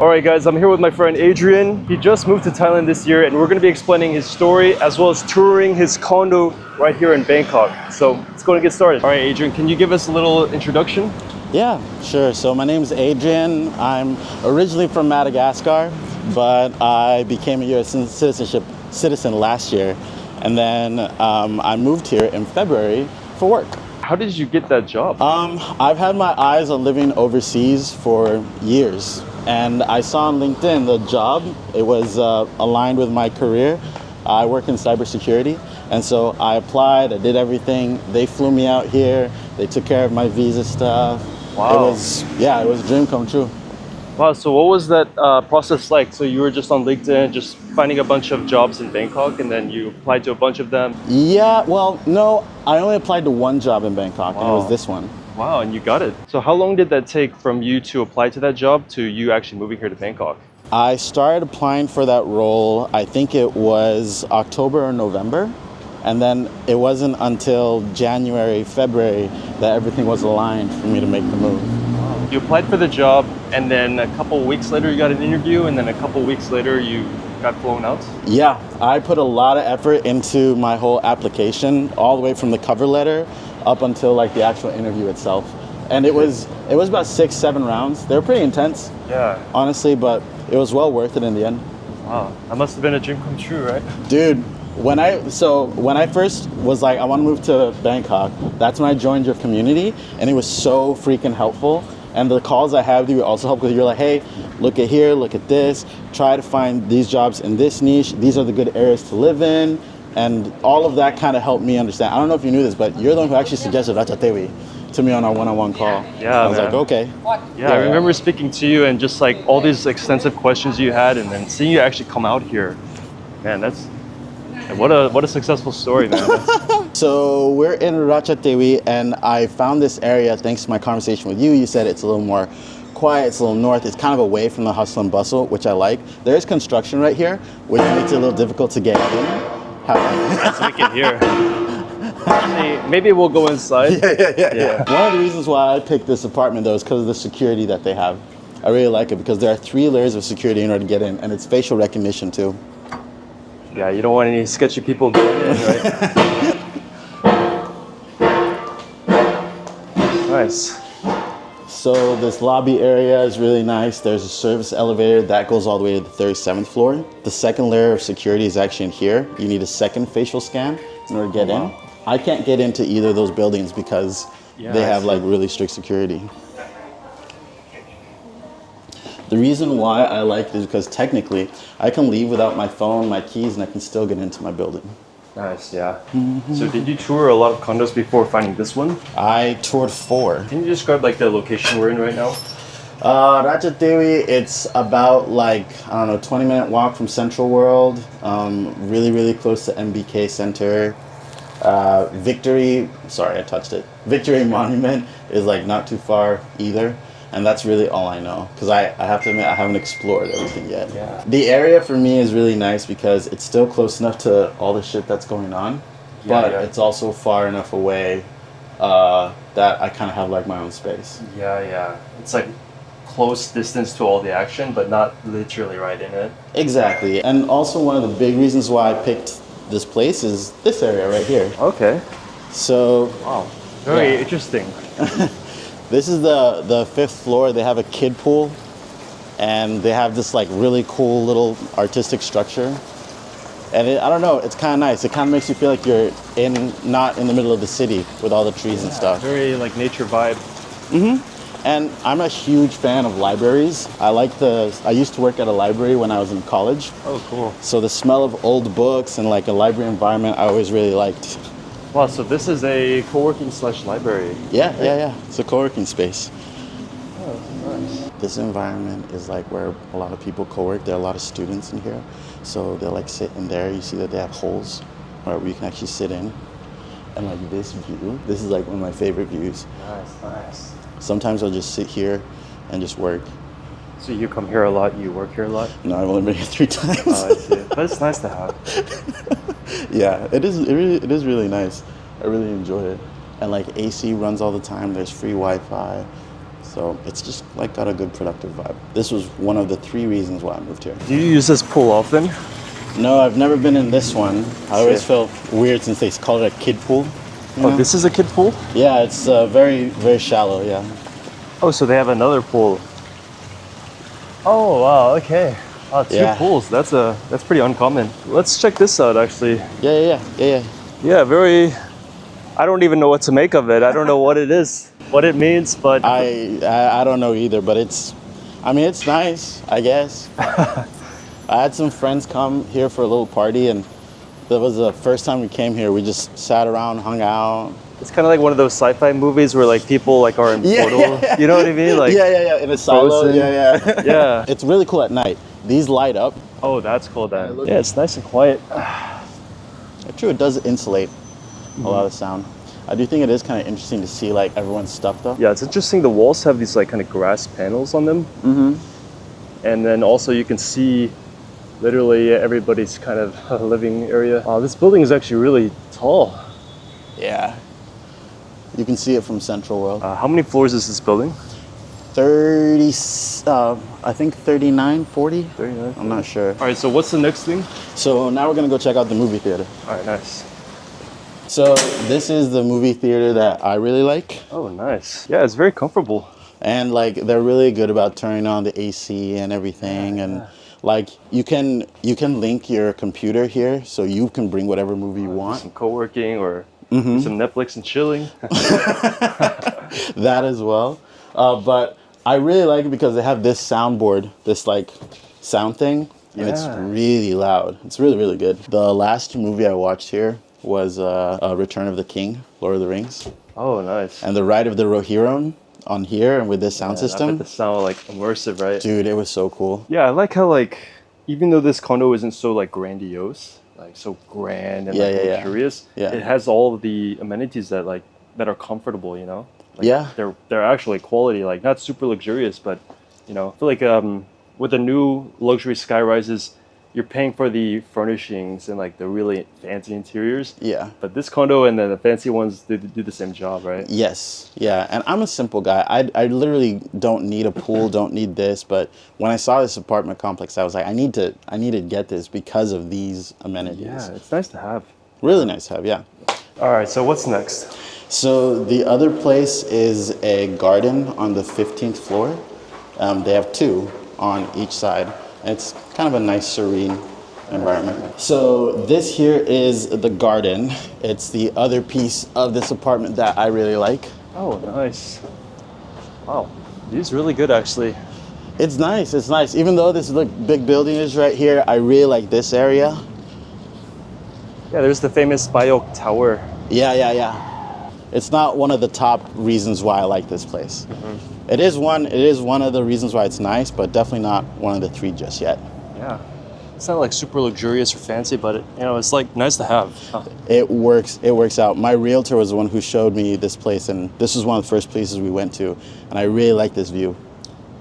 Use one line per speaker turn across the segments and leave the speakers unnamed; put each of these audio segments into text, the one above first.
Alright guys, I'm here with my friend Adrian. He just moved to Thailand this year and we're going to be explaining his story as well as touring his condo right here in Bangkok. So let's go and get started. Alright Adrian, can you give us a little introduction?
Yeah, sure. So my name's Adrian. I'm originally from Madagascar, but I became a US citizen last year. And then I moved here in February for work.
How did you get that job?
I've had my eyes on living overseas for years. And I saw on LinkedIn the job. It was aligned with my career. I work in cybersecurity. And so I applied, I did everything. They flew me out here. They took care of my visa stuff.
Wow.
It was a dream come true.
Wow, so what was that process like? So you were just on LinkedIn, just finding a bunch of jobs in Bangkok and then you applied to a bunch of them?
Yeah, well, no, I only applied to one job in Bangkok and it was this one.
Wow, and you got it. So how long did that take from you to apply to that job to you actually moving here to Bangkok?
I started applying for that role, I think it was October or November. And then it wasn't until January, February that everything was aligned for me to make the move.
You applied for the job and then a couple weeks later you got an interview and then a couple weeks later you got flown out?
Yeah, I put a lot of effort into my whole application, all the way from the cover letter up until like the actual interview itself. And it was about 6-7 rounds. They were pretty intense,
yeah,
honestly, but it was well worth it in the end.
Wow, that must have been a dream come true, right?
Dude, when I first was like, I want to move to Bangkok, that's when I joined your community, and it was so freaking helpful. And the calls I have with you also help because you're like, hey, look at here, look at this, try to find these jobs in this niche. These are the good areas to live in. And all of that kind of helped me understand. I don't know if you knew this, but you're the one who actually suggested Ratchatewi to me on our one-on-one call.
Yeah,
I was like, okay.
Yeah, I remember speaking to you and just like all these extensive questions you had and then seeing you actually come out here. Man, that's what a successful story, man.
So we're in Ratchatewi and I found this area thanks to my conversation with you. You said it's a little more quiet, it's a little north, it's kind of away from the hustle and bustle, which I like. There is construction right here, which makes it a little difficult to get in.
Let's make it here. Actually, maybe we'll go inside.
Yeah. One of the reasons why I picked this apartment though is because of the security that they have. I really like it because there are 3 layers of security in order to get in, and it's facial recognition too.
Yeah, you don't want any sketchy people going in, right? Nice.
So this lobby area is really nice. There's a service elevator that goes all the way to the 37th floor. The second layer of security is actually in here. You need a second facial scan in order to get in. I can't get into either of those buildings because they have like really strict security. The reason why I like it is because technically I can leave without my phone, my keys, and I can still get into my building.
Nice, yeah. So did you tour a lot of condos before finding this one?
I toured 4.
Can you describe like the location we're in right now?
Ratchatewi, it's about like, I don't know, 20-minute walk from Central World. Really, really close to MBK Center. Victory Monument is like not too far either. And that's really all I know, because I have to admit I haven't explored everything yet.
Yeah.
The area for me is really nice because it's still close enough to all the shit that's going on, but it's also far enough away that I kind of have like my own space.
Yeah. It's like close distance to all the action, but not literally right in it.
Exactly. And also one of the big reasons why I picked this place is this area right here.
Okay.
So.
Wow. Very interesting.
This is the 5th floor. They have a kid pool, and they have this like really cool little artistic structure. And I don't know, it's kind of nice. It kind of makes you feel like you're not in the middle of the city with all the trees and stuff.
Very like nature vibe.
And I'm a huge fan of libraries. I used to work at a library when I was in college.
Oh, cool.
So the smell of old books and like a library environment I always really liked.
Wow, so this is a co-working / library.
Yeah. It's a co-working space.
Oh, nice.
This environment is like where a lot of people co-work. There are a lot of students in here. So they'll like sit in there. You see that they have holes where you can actually sit in. And like this view, this is like one of my favorite views.
Nice.
Sometimes I'll just sit here and just work.
So you come here a lot, you work here a lot?
No, I've only been here 3 times.
Oh, I see. But it's nice to have.
Yeah, it is really nice. I really enjoy it. And like AC runs all the time. There's free Wi-Fi. So it's just like got a good productive vibe. This was one of the 3 reasons why I moved here.
Do you use this pool often?
No, I've never been in this one. I always
Shit.
felt weird since they call it a kid pool. You
Oh,
know?
this is a kid pool?
Yeah, it's very, very shallow, yeah.
Oh, so they have another pool. Oh, wow, okay. Oh, 2
Yeah.
pools. That's pretty uncommon. Let's check this out, actually.
Yeah.
Yeah, very... I don't even know what to make of it. I don't know what it is, what it means, but...
I don't know either, but it's nice, I guess. I had some friends come here for a little party, and that was the first time we came here. We just sat around, hung out.
It's kind of like one of those sci-fi movies where like people like are in photo. You know what I mean? Like
yeah, in a silo.
Frozen.
Yeah.
Yeah.
It's really cool at night. These light up.
Oh, that's cool then. Yeah, it's nice and quiet.
True, it does insulate a lot of sound. I do think it is kind of interesting to see like everyone's stuff though.
Yeah, it's interesting. The walls have these like kind of grass panels on them. And then also you can see literally everybody's kind of living area. Oh, this building is actually really tall.
Yeah. You can see it from Central World.
How many floors is this building?
30, I think 39, 40.
39.
I'm not sure.
All right, so what's the next thing?
So now we're gonna go check out the movie theater.
All right, nice.
So this is the movie theater that I really like.
Oh, nice. Yeah, it's very comfortable.
And like they're really good about turning on the AC and everything, and like you can link your computer here, so you can bring whatever movie you want.
Some co-working or some Netflix and chilling.
That as well. But I really like it because they have this soundboard, this like sound thing, and it's really loud. It's really, really good. The last movie I watched here was Return of the King, Lord of the Rings.
Oh, nice.
And the Ride of the Rohirrim on here and with this sound
I
system.
bet the sound like immersive, right?
Dude, it was so cool.
Yeah, I like how like even though this condo isn't so like grandiose, like so grand and luxurious, it has all of the amenities that like that are comfortable, you know? Like, they're actually quality, like not super luxurious, but you know, I feel like with the new luxury sky rises, you're paying for the furnishings and like the really fancy interiors.
Yeah.
But this condo and then the fancy ones do the same job, right?
Yes. Yeah. And I'm a simple guy. I literally don't need a pool, don't need this. But when I saw this apartment complex, I was like, I need to get this because of these amenities.
Yeah, it's nice to have.
Really nice to have, yeah.
All right, so what's next?
So the other place is a garden on the 15th floor. They have 2 on each side. It's kind of a nice, serene environment. So this here is the garden. It's the other piece of this apartment that I really like.
Oh, nice. Wow, these really good actually.
It's nice, it's nice. Even though this big building is right here, I really like this area.
Yeah, there's the famous Bayok Tower.
Yeah. It's not one of the top reasons why I like this place. It is one of the reasons why it's nice, but definitely not one of the 3 just yet.
Yeah. It's not like super luxurious or fancy, but it's like nice to have. Huh.
It works out. My realtor was the one who showed me this place, and this was one of the first places we went to, and I really like this view.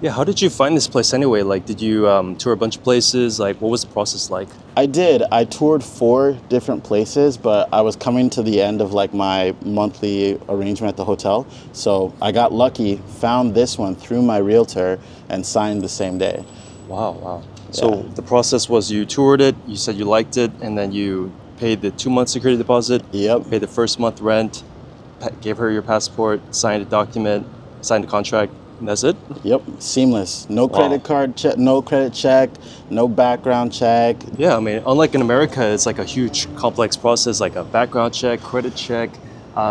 Yeah, how did you find this place anyway? Like, did you tour a bunch of places? Like, what was the process like?
I did. I toured 4 different places, but I was coming to the end of like my monthly arrangement at the hotel. So I got lucky, found this one through my realtor, and signed the same day.
Wow. So the process was you toured it, you said you liked it, and then you paid the 2-month security deposit.
Yep.
Paid the first month rent, gave her your passport, signed a document, signed a contract. And that's it?
Yep, seamless. No credit card check, no credit check, no background check.
Yeah, I mean, unlike in America, it's like a huge complex process, like a background check, credit check.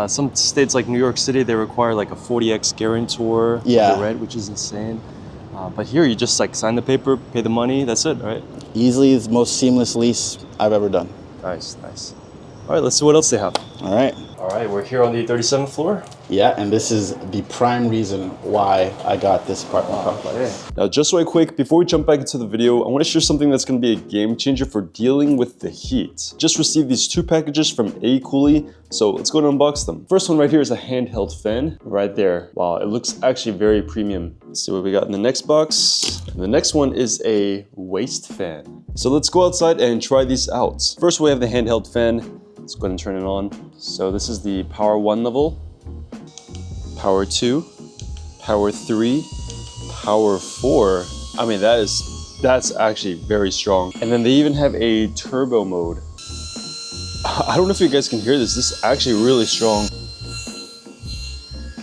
Some states like New York City, they require like a 40x guarantor of the rent, which is insane. But here, you just like sign the paper, pay the money, that's it, right?
Easily the most seamless lease I've ever done.
Nice. All right, let's see what else they have.
All right.
All right, we're here on the 37th floor.
Yeah, and this is the prime reason why I got this apartment complex.
Now, just right quick, before we jump back into the video, I want to share something that's going to be a game changer for dealing with the heat. Just received these 2 packages from A Coolie, so let's go and unbox them. First one right here is a handheld fan right there. Wow, it looks actually very premium. Let's see what we got in the next box. The next one is a waist fan. So let's go outside and try these out. First, we have the handheld fan. Let's go ahead and turn it on. So this is the power 1 level, power 2, Power 3, Power 4. I mean, that's actually very strong. And then they even have a turbo mode. I don't know if you guys can hear this. This is actually really strong.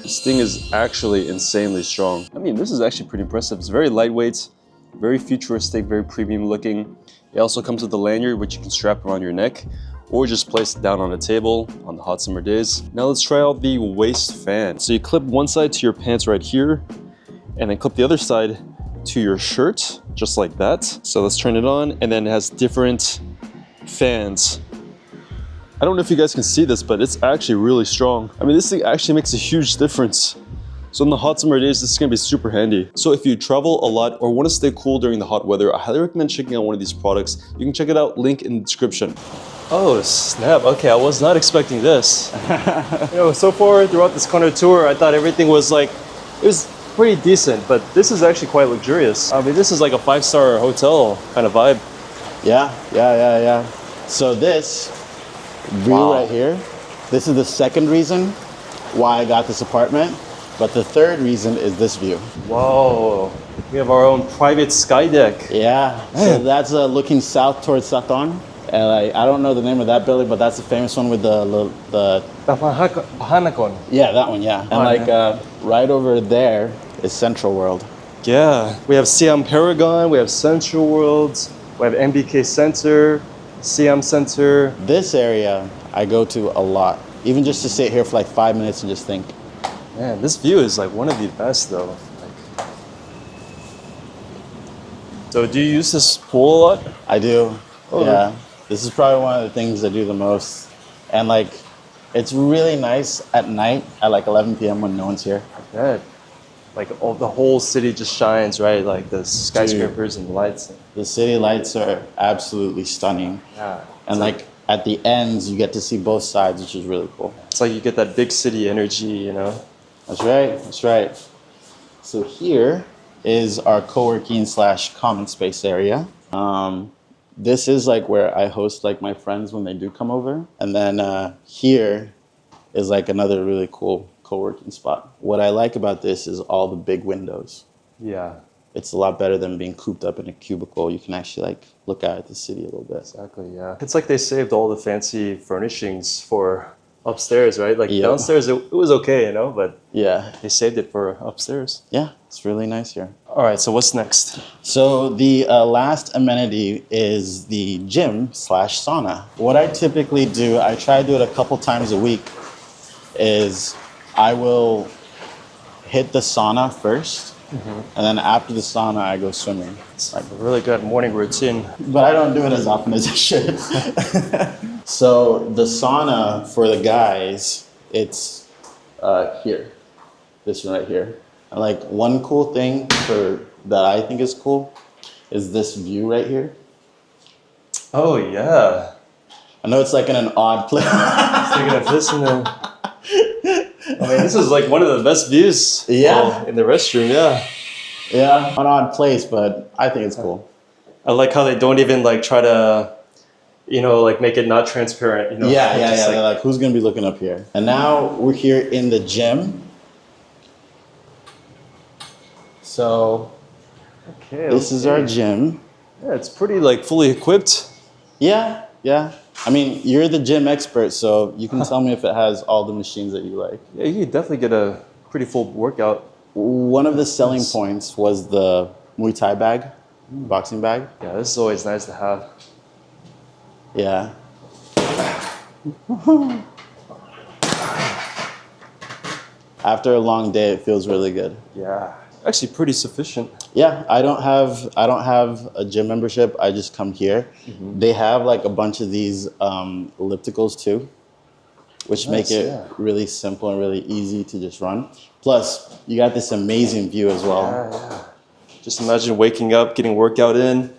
This thing is actually insanely strong. I mean, this is actually pretty impressive. It's very lightweight, very futuristic, very premium looking. It also comes with a lanyard which you can strap around your neck or just place it down on a table on the hot summer days. Now let's try out the waist fan. So you clip one side to your pants right here and then clip the other side to your shirt, just like that. So let's turn it on, and then it has different fans. I don't know if you guys can see this, but it's actually really strong. I mean, this thing actually makes a huge difference. So in the hot summer days, this is gonna be super handy. So if you travel a lot or wanna stay cool during the hot weather, I highly recommend checking out one of these products. You can check it out, link in the description. Oh snap, okay, I was not expecting this. You know, so far throughout this Condo tour, I thought everything was like, it was pretty decent, but this is actually quite luxurious. I mean, this is like a 5-star hotel kind of vibe.
Yeah. So this view right here, this is the second reason why I got this apartment, but the third reason is this view.
Whoa, we have our own private sky deck.
Yeah, so that's looking south towards Sathon. And like, I don't know the name of that building, but that's the famous one with the
Pahanakon.
yeah, that one, yeah. And like right over there is Central World.
Yeah, we have Siam Paragon, we have Central World, we have MBK Center, Siam Center.
This area I go to a lot, even just to sit here for like 5 minutes and just think.
Man, this view is like one of the best though. Like... So do you use this pool a lot?
I do,
Oh,
yeah. This is probably one of the things I do the most. And like, it's really nice at night at like 11 p.m. when no one's here.
Yeah. Like the whole city just shines, right? Like the skyscrapers and the lights.
The city lights are absolutely stunning.
Yeah.
And like at the ends, you get to see both sides, which is really cool.
It's like you get that big city energy, you know?
That's right. So here is our co-working / common space area. This is like where I host like my friends when they do come over. And then here is like another really cool co-working spot. What I like about this is all the big windows.
Yeah.
It's a lot better than being cooped up in a cubicle. You can actually like look out at the city a little bit.
Exactly, yeah. It's like they saved all the fancy furnishings for upstairs, right? Like downstairs, it was okay, you know, but
yeah,
they saved it for upstairs.
Yeah, it's really nice here.
All right, so what's next?
So the last amenity is the gym / sauna. What I typically do, I try to do it a couple times a week, is I will hit the sauna first, and then after the sauna, I go swimming.
It's like a really good morning routine.
But I don't do it as often as I should. So the sauna for the guys, it's here, this one right here. And like one cool thing that I think is cool is this view right here.
Oh yeah.
I know it's like in an odd place.
Thinking of this in the... I mean, this is like one of the best views.
Yeah.
In the restroom, yeah.
Yeah, an odd place, but I think it's cool.
I like how they don't even like try to, you know, like make it not transparent. You know?
Yeah.
Like,
They're like, who's gonna be looking up here? And now we're here in the gym. So this is our gym.
Yeah, it's pretty like fully equipped.
Yeah. I mean, you're the gym expert, so you can tell me if it has all the machines that you like.
Yeah, you could definitely get a pretty full workout.
One of the selling points was the Muay Thai bag, boxing bag.
Yeah, this is always nice to have.
Yeah. After a long day, it feels really good.
Yeah, actually pretty sufficient.
Yeah, I don't have a gym membership. I just come here. They have like a bunch of these ellipticals too, which make it really simple and really easy to just run. Plus, you got this amazing view as well.
Yeah. Just imagine waking up, getting workout in,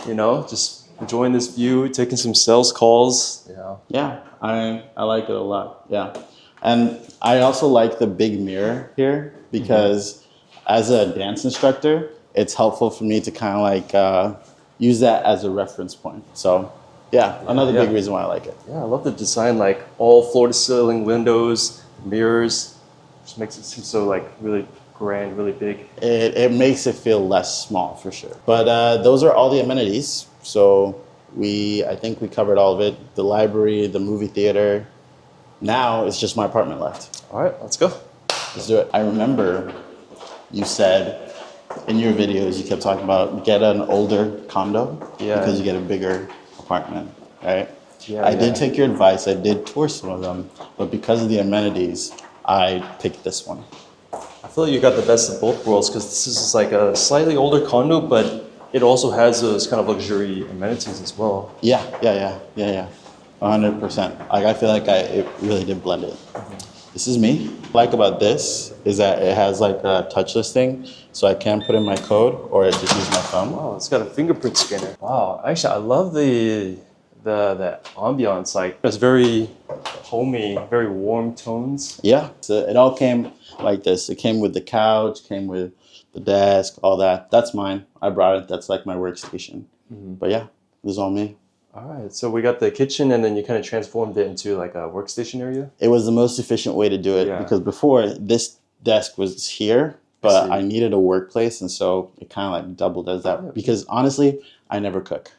you know, just enjoying this view, taking some sales calls.
Yeah, I like it a lot. Yeah, and I also like the big mirror here because as a dance instructor, it's helpful for me to kind of like use that as a reference point. So yeah, another big reason why I like it.
Yeah, I love the design, like all floor to ceiling windows, mirrors, just makes it seem so like really grand, really big.
It makes it feel less small for sure. But those are all the amenities. So I think we covered all of it. The library, the movie theater. Now it's just my apartment left.
All right, let's go.
Let's do it. I remember you said in your videos, you kept talking about get an older condo because you get a bigger apartment, right?
Yeah,
I did take your advice. I did tour some of them, but because of the amenities, I picked this one.
I feel like you got the best of both worlds because this is like a slightly older condo, but it also has those kind of luxury amenities as well.
Yeah. 100%. Like I feel like it really did blend it. This is me. What I like about this is that it has like a touchless thing, so I can put in my code or I just use my phone.
Wow, it's got a fingerprint scanner. Wow, actually, I love the ambiance. Like it's very homey, very warm tones.
Yeah, so it all came like this. It came with the couch, came with the desk, all that. That's mine. I brought it. That's like my workstation. But yeah, this is all me.
All right, so we got the kitchen, and then you kind of transformed it into like a workstation area.
It was the most efficient way to do it because before this desk was here, but I needed a workplace, and so it kind of like doubled as that. Because honestly, I never cook.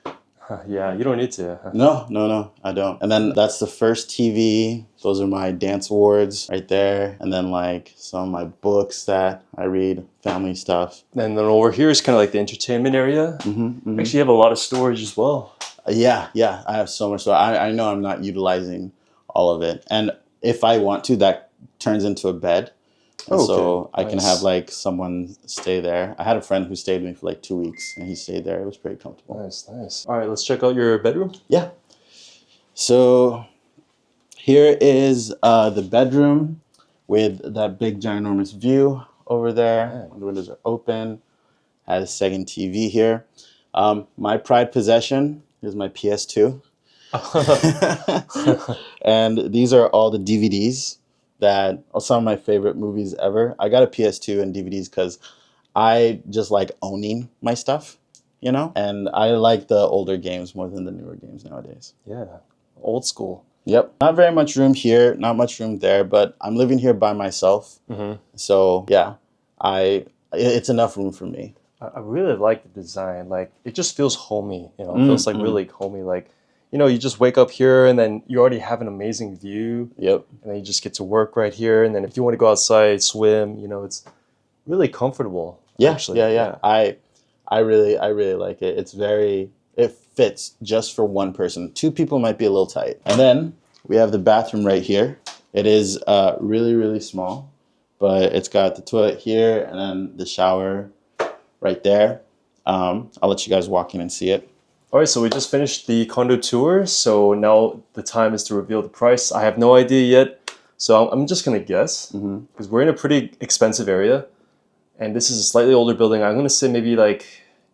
Yeah, you don't need to.
No, I don't. And then that's the first TV. Those are my dance awards right there. And then like some of my books that I read, family stuff.
And then over here is kind of like the entertainment area. Actually, you have a lot of storage as well.
Yeah, I have so much. So I know I'm not utilizing all of it. And if I want to, that turns into a bed. And so I can have like someone stay there. I had a friend who stayed with me for like 2 weeks and he stayed there. It was pretty comfortable.
Nice. All right, let's check out your bedroom.
Yeah. So here is the bedroom with that big ginormous view over there. The windows are open. Had a second TV here. My pride possession is my PS2. And these are all the DVDs that are some of my favorite movies ever. I got a PS2 and DVDs because I just like owning my stuff, you know? And I like the older games more than the newer games nowadays.
Yeah, old school.
Yep. Not very much room here, not much room there, but I'm living here by myself. So yeah, it's enough room for me.
I really like the design. Like it just feels homey, you know, it feels like really homey. Like, you know, you just wake up here and then you already have an amazing view.
Yep.
And then you just get to work right here. And then if you want to go outside, swim, you know, it's really comfortable.
Yeah,
actually.
yeah. I really like it. It fits just for one person. Two people might be a little tight. And then we have the bathroom right here. It is really, really small, but it's got the toilet here and then the shower right there. I'll let you guys walk in and see it.
All right, so we just finished the condo tour. So now the time is to reveal the price. I have no idea yet. So I'm just going to guess because we're in a pretty expensive area. And this is a slightly older building. I'm going to say maybe like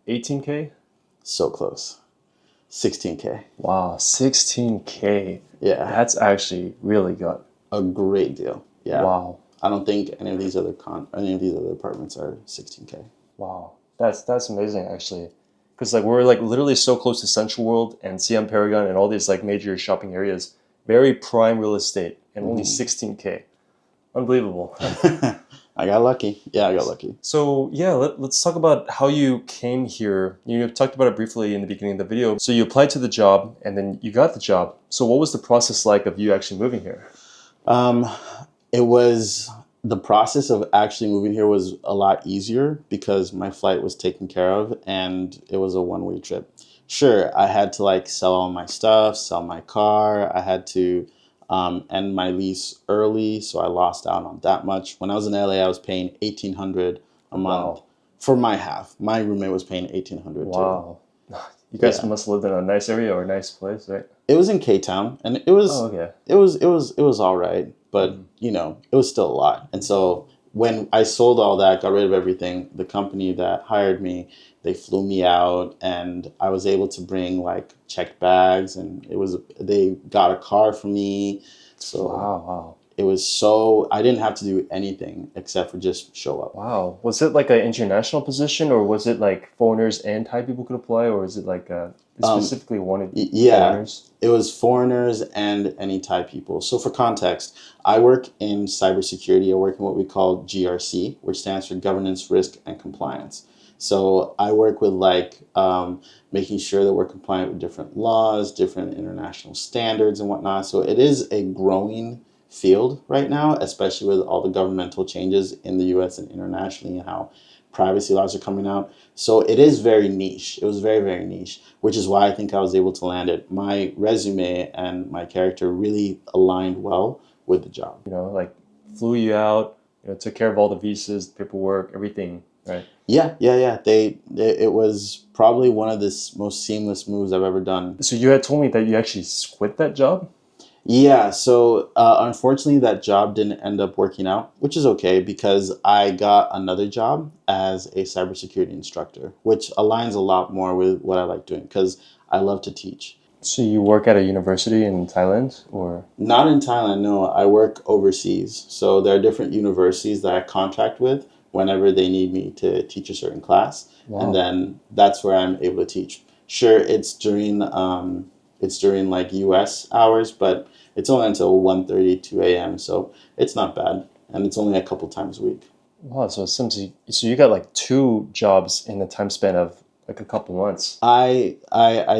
18K.
So close. 16K.
Wow, 16K.
Yeah.
That's actually really good.
A great deal. Yeah.
Wow.
I don't think any of these other apartments are 16K.
Wow. That's amazing actually. Because like we're like literally so close to Central World and Siam Paragon and all these like major shopping areas. Very prime real estate and only 16K. Unbelievable.
I got lucky. Yeah, I got lucky.
So yeah, let's talk about how you came here. You talked about it briefly in the beginning of the video. So you applied to the job and then you got the job. So what was the process like of you actually moving here?
The process of actually moving here was a lot easier because my flight was taken care of and it was a one-way trip. Sure, I had to like sell all my stuff, sell my car. I had to end my lease early, so I lost out on that much. When I was in LA, I was paying $1,800 a month for my half. My roommate was paying $1,800 too.
Wow. You guys must have lived in a nice area or a nice place, right?
It was in K-Town, and it was it was all right, but you know, it was still a lot. And so when I sold all that, got rid of everything, the company that hired me, they flew me out, and I was able to bring like checked bags, and they got a car for me. So
wow.
It was so, I didn't have to do anything except for just show up.
Wow. Was it like an international position, or was it like foreigners and Thai people could apply, or is it like they specifically wanted
Yeah,
foreigners?
it was foreigners and any Thai people. So for context, I work in cybersecurity. I work in what we call GRC, which stands for Governance, Risk, and Compliance. So I work with like making sure that we're compliant with different laws, different international standards and whatnot. So it is a growing field right now, especially with all the governmental changes in the US and internationally and how privacy laws are coming out. So it is very niche. It was very, very niche, which is why I think I was able to land it. My resume and my character really aligned well with the job.
You know, like flew you out, you know, took care of all the visas, paperwork, everything, right?
Yeah. It was probably one of the most seamless moves I've ever done.
So you had told me that you actually quit that job?
Yeah, so unfortunately, that job didn't end up working out, which is okay because I got another job as a cybersecurity instructor, which aligns a lot more with what I like doing because I love to teach.
So you work at a university in Thailand, or?
Not in Thailand, no, I work overseas. So there are different universities that I contract with whenever they need me to teach a certain class, and
Wow.
then that's where I'm able to teach. Sure, it's during like US hours, but it's only until 1:30, 2 a.m. So it's not bad. And it's only a couple times a week.
Wow, so it seems so you got like two jobs in the time span of like a couple months.
I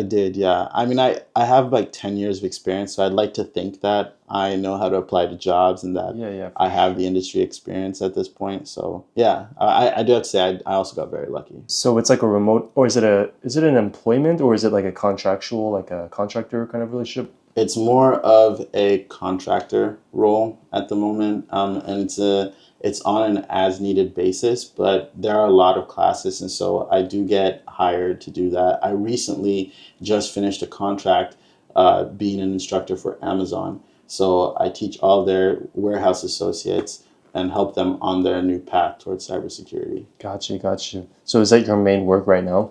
did, yeah. I mean, I have like 10 years of experience, so I'd like to think that I know how to apply to jobs and that
Yeah,
I
for
have
sure.
the industry experience at this point. So yeah, I do have to say I also got very lucky.
So it's like a remote, or is it an employment, or is it like a contractual, like a contractor kind of relationship?
It's more of a contractor role at the moment, and it's on an as needed basis. But there are a lot of classes, and so I do get hired to do that. I recently just finished a contract being an instructor for Amazon, so I teach all their warehouse associates and help them on their new path towards cybersecurity.
Got you. So is that your main work right now?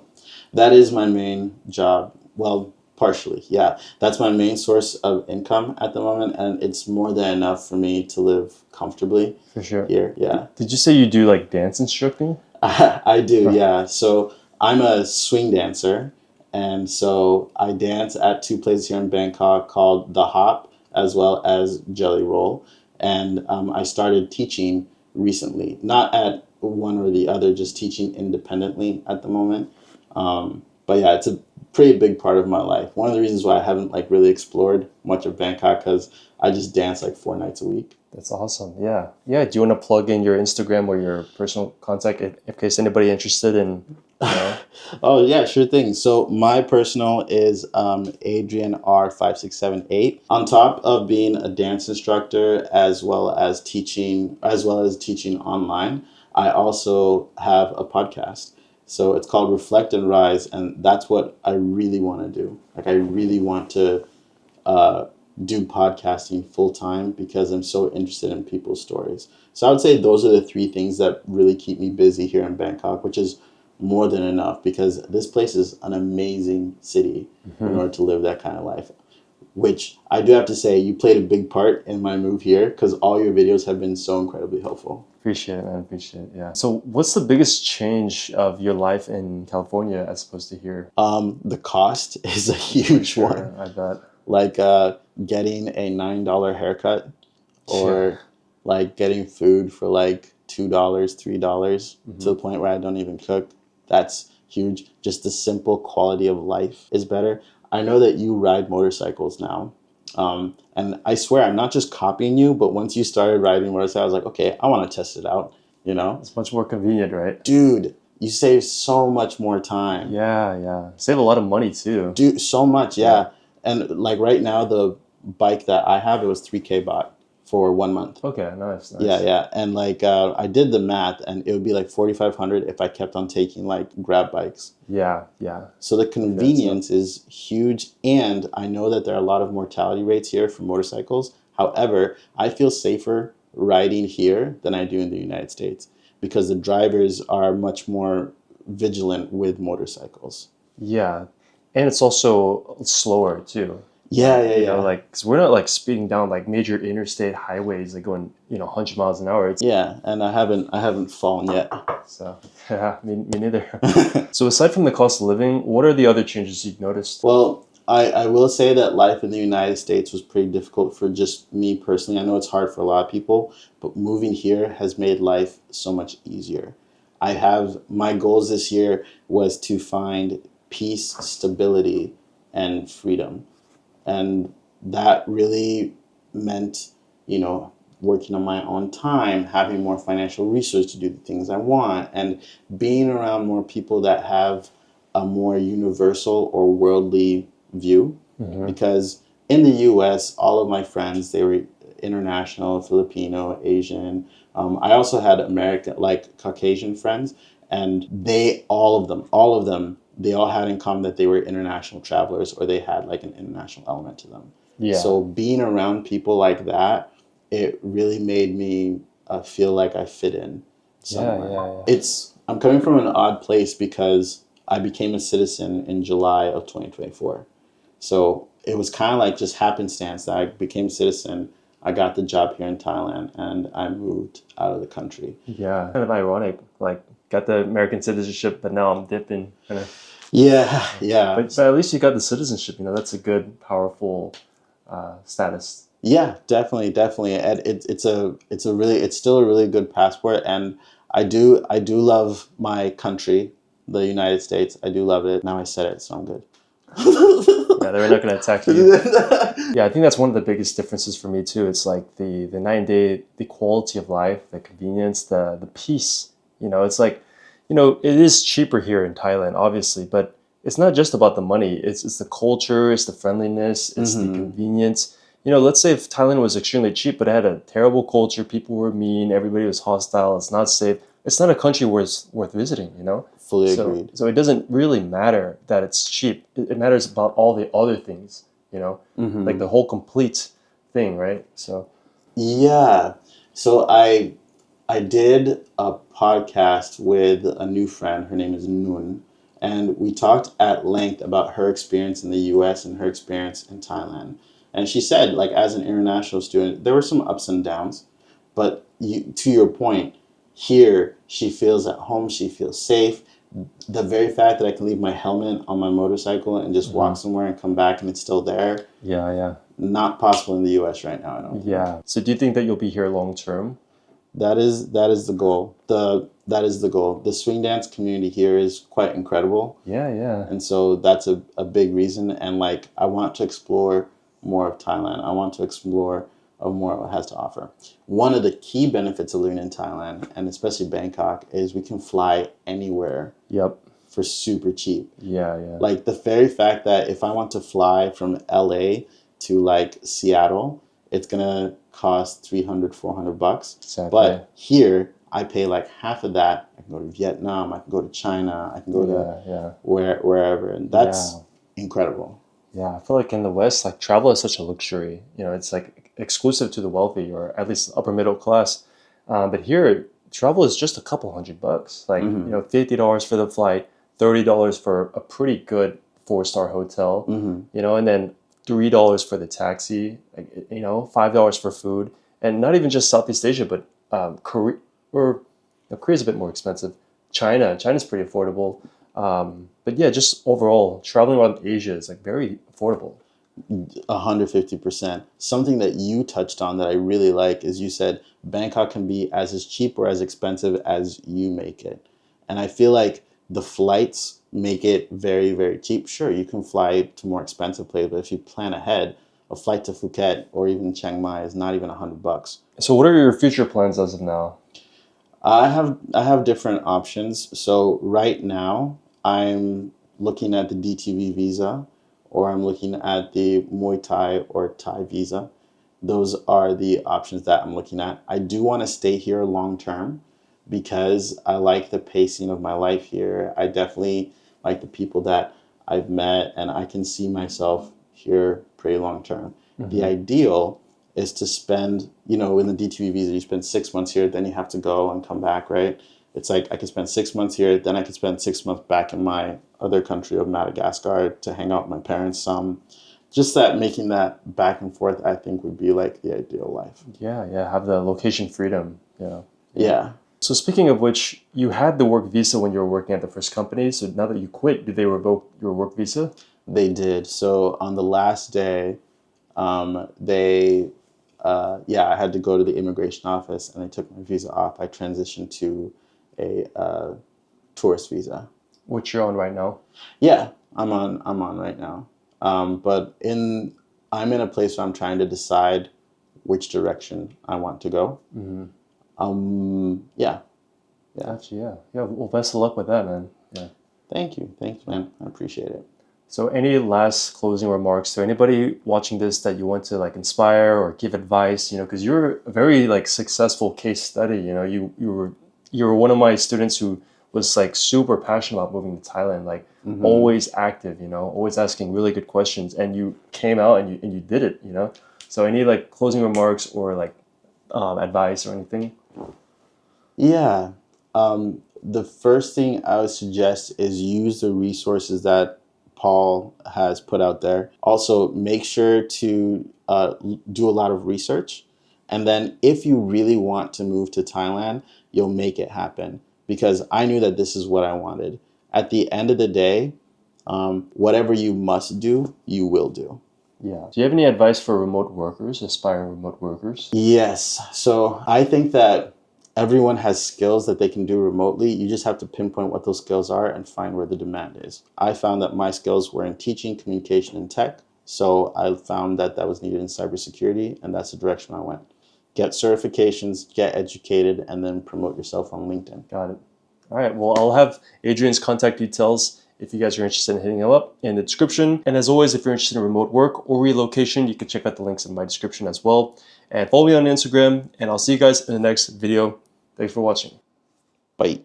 That is my main job. Well, partially, yeah. That's my main source of income at the moment, and it's more than enough for me to live comfortably
For sure.
here. Yeah,
Did you say you do like dance instructing?
I do.
Huh.
Yeah. So I'm a swing dancer, and so I dance at two places here in Bangkok called The Hop as well as Jelly Roll, and I started teaching recently. Not at one or the other, just teaching independently at the moment. But yeah, it's a pretty big part of my life. One of the reasons why I haven't like really explored much of Bangkok because I just dance like 4 nights a week.
That's awesome. Yeah. Yeah. Do you want to plug in your Instagram or your personal contact in case anybody interested in, you know?
Oh yeah, sure thing. So my personal is Adrian R5678. On top of being a dance instructor as well as teaching online, I also have a podcast. So it's called Reflect and Rise, and that's what I really want to do. Like I really want to uh, do podcasting full time because I'm so interested in people's stories. So I would say those are the three things that really keep me busy here in Bangkok, which is more than enough because this place is an amazing city in
Mhm.
order to live that kind of life. Which I do have to say, you played a big part in my move here because all your videos have been so incredibly helpful.
Appreciate it, man. Appreciate it. Yeah. So what's the biggest change of your life in California as opposed to here?
The cost is a
For
huge one.
sure. I bet.
Like getting a $9 haircut
Yeah.
or like getting food for like $2, $3 to
Hmm.
the point where I don't even cook. That's huge. Just the simple quality of life is better. I know that you ride motorcycles now. And I swear, I'm not just copying you, but once you started riding motorcycles, I was like, okay, I want to test it out, you know?
It's much more convenient, right?
Dude, you save so much more time.
Yeah. Save a lot of money too.
Dude, so much,
Yeah.
yeah. And like right now, the bike that I have, it was 3K baht for 1 month.
Okay. Nice.
Yeah,
Nice.
yeah. And like I did the math and it would be like 4,500 if I kept on taking like grab bikes.
Yeah.
So the
That adds up.
convenience is huge and I know that there are a lot of mortality rates here for motorcycles. However, I feel safer riding here than I do in the United States because the drivers are much more vigilant with motorcycles.
Yeah. And it's also slower too.
Yeah, yeah,
You know,
yeah.
like, because we're not like speeding down like major interstate highways, like going, 100 miles an hour. It's
Yeah, and I haven't fallen yet.
so, yeah, me neither. So aside from the cost of living, what are the other changes you've noticed?
Well, I will say that life in the United States was pretty difficult for just me personally. I know it's hard for a lot of people, but moving here has made life so much easier. I have my goals this year was to find peace, stability, and freedom. And that really meant, you know, working on my own time, having more financial resources to do the things I want, and being around more people that have a more universal or worldly view.
Hmm.
Because in the US, all of my friends, they were international, Filipino, Asian. I also had American, like Caucasian friends, and all of them, they all had in common that they were international travelers or they had like an international element to them.
Yeah,
So being around people like that, it really made me feel like I fit in
yeah,
somewhere.
yeah, yeah.
I'm coming from an odd place because I became a citizen in July of 2024. So it was kind of like just happenstance that I became a citizen. I got the job here in Thailand and I moved out of the country.
Yeah, kind of ironic. Like, got the American citizenship, but now I'm dipping. Kind of.
Yeah, yeah.
But at least you got the citizenship. That's a good, powerful status.
Yeah, definitely, definitely. And it's still a really good passport, and I do love my country, the United States. I do love it. Now I said it, so I'm good.
Yeah, they're not going to attack you. Yeah, I think that's one of the biggest differences for me too. It's like the night and day, the quality of life, the convenience, the peace. It's like, it is cheaper here in Thailand, obviously, but it's not just about the money. It's the culture, it's the friendliness, it's the
Hmm.
convenience. Let's say if Thailand was extremely cheap, but it had a terrible culture, people were mean, everybody was hostile, it's not safe. It's not a country worth visiting.
Fully
So
agreed.
so it doesn't really matter that it's cheap. It matters about all the other things. Like
Hmm.
the whole complete thing, right? So
Yeah. So I did a podcast with a new friend. Her name is Noon, and we talked at length about her experience in the U.S. and her experience in Thailand. And she said, like, as an international student, there were some ups and downs, but to your point, here she feels at home. She feels safe. The very fact that I can leave my helmet on my motorcycle and just
mhm.
walk somewhere and come back and it's still there,
Yeah, yeah,
not possible in the U.S. right now. I don't think.
yeah. So do you think that you'll be here long term?
That is the goal. That is the goal. The swing dance community here is quite incredible.
Yeah, yeah,
And so that's a big reason. And like I want to explore more of Thailand. I want to explore of more of what it has to offer. One of the key benefits of living in Thailand and especially Bangkok is we can fly anywhere
yep,
for super cheap.
yeah, yeah,
Like the very fact that if I want to fly from LA to like Seattle, it's gonna cost 300, $400.
exactly.
But here, I pay like half of that. I can go to Vietnam, I can go to China, I can go to
Yeah, yeah,
wherever. And that's
yeah,
incredible.
yeah. I feel like in the West, like travel is such a luxury. It's like exclusive to the wealthy or at least upper middle class. But here, travel is just a couple $100. Like,
Hmm.
$50 for the flight, $30 for a pretty good four-star hotel,
Hmm.
and then $3 for the taxi, like, $5 for food, and not even just Southeast Asia, but Korea, or Korea's a bit more expensive. China's pretty affordable. But yeah, just overall, traveling around Asia is like very affordable.
150%. Something that you touched on that I really like is you said Bangkok can be as cheap or as expensive as you make it. And I feel like the flights make it very, very cheap. Sure, you can fly to more expensive places, but if you plan ahead, a flight to Phuket or even Chiang Mai is not even $100.
So, what are your future plans as of now?
I have different options. So right now I'm looking at the DTV visa or I'm looking at the Muay Thai or Thai visa. Those are the options that I'm looking at. I do want to stay here long term because I like the pacing of my life here. I definitely like the people that I've met and I can see myself here pretty long term. The
Hmm.
ideal is to spend, in the DTV visa, you spend 6 months here, then you have to go and come back, right? It's like I could spend 6 months here, then I could spend 6 months back in my other country of Madagascar to hang out with my parents some. just that making that back and forth, I think would be like the ideal life.
Yeah, yeah, have the location freedom. Yeah.
Yeah.
So speaking of which, you had the work visa when you were working at the first company. So now that you quit, did they revoke your work visa?
They did. So on the last day, they, yeah, I had to go to the immigration office and they took my visa off. I transitioned to a tourist visa.
Which you're on right now?
Yeah, I'm on right now. But I'm in a place where I'm trying to decide which direction I want to go. Yeah, yeah.
Gotcha, yeah. Yeah, well, best of luck with that, man. Yeah.
Thanks, man. I appreciate it.
So any last closing remarks to anybody watching this that you want to like inspire or give advice, you know, because you're a very like successful case study, you know, you were one of my students who was like super passionate about moving to Thailand, like always active, you know, always asking really good questions, and you came out and you did it, you know. So any like closing remarks or like advice or anything?
Yeah. The first thing I would suggest is use the resources that Paul has put out there. Also, make sure to do a lot of research. And then, if you really want to move to Thailand, you'll make it happen. Because I knew that this is what I wanted. At the end of the day, whatever you must do, you will do.
Yeah. Do you have any advice for remote workers, aspiring remote workers?
Yes. So I think that everyone has skills that they can do remotely. You just have to pinpoint what those skills are and find where the demand is. I found that my skills were in teaching, communication, and tech. So I found that that was needed in cybersecurity, and that's the direction I went. Get certifications, get educated, and then promote yourself on LinkedIn.
Got it. All right. Well, I'll have Adrian's contact details if you guys are interested in hitting him up in the description. And as always, if you're interested in remote work or relocation, you can check out the links in my description as well. And follow me on Instagram, and I'll see you guys in the next video. Thanks for watching.
Bye.